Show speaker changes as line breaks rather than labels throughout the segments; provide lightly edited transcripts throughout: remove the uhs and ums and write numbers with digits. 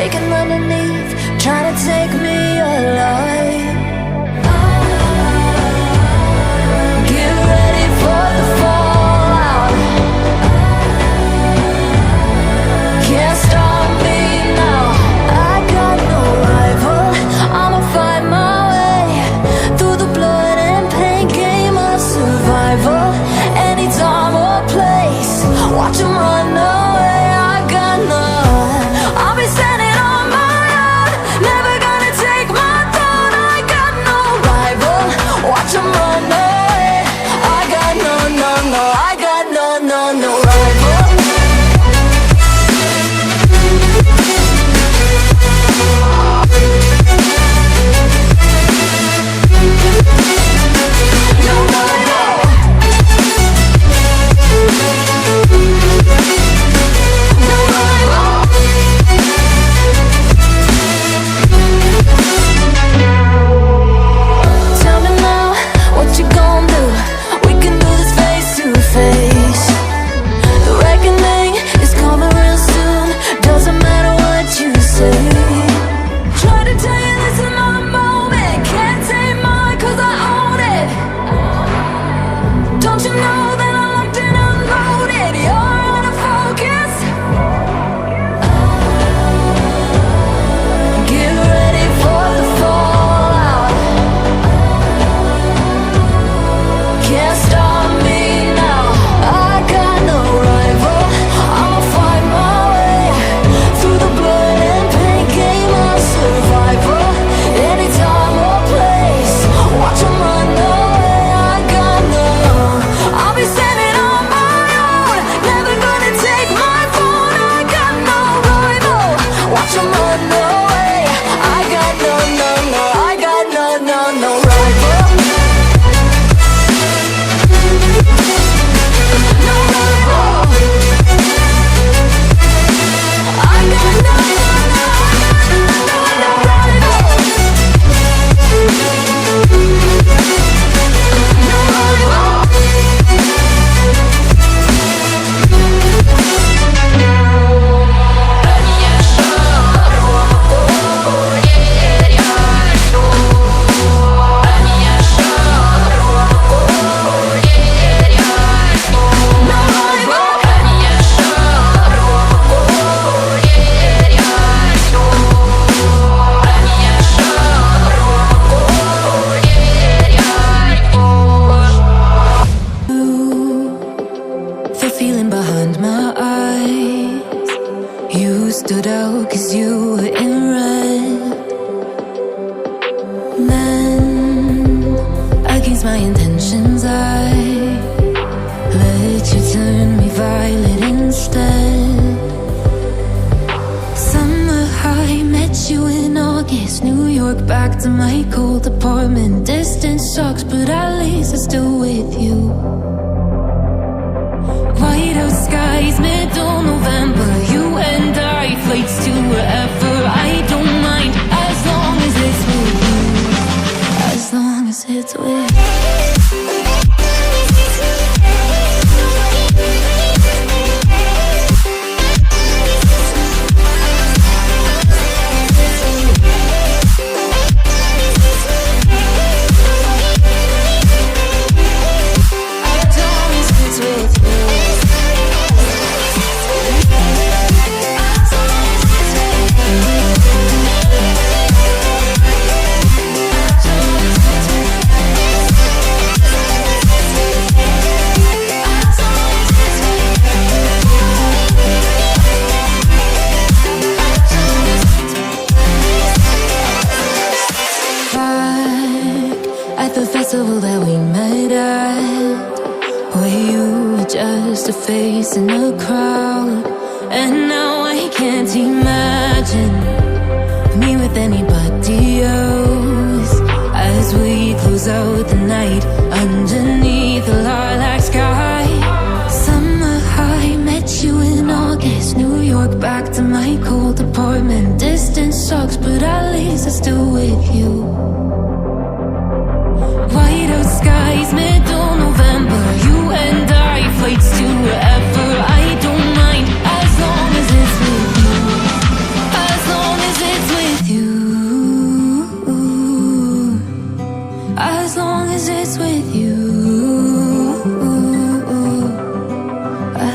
shaking underneath, trying to take me alive. Get ready for the fallout. Can't stop me now. I got no rival. I'ma find my way through the blood and pain game of survival. Any time or place, watch 'em run away. I got none. I'll be standing on my own, never gonna take my throne. I got no rival. Watch 'em run away. I got no, no, no. I got no, no, no rival.
As long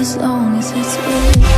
as long as it's with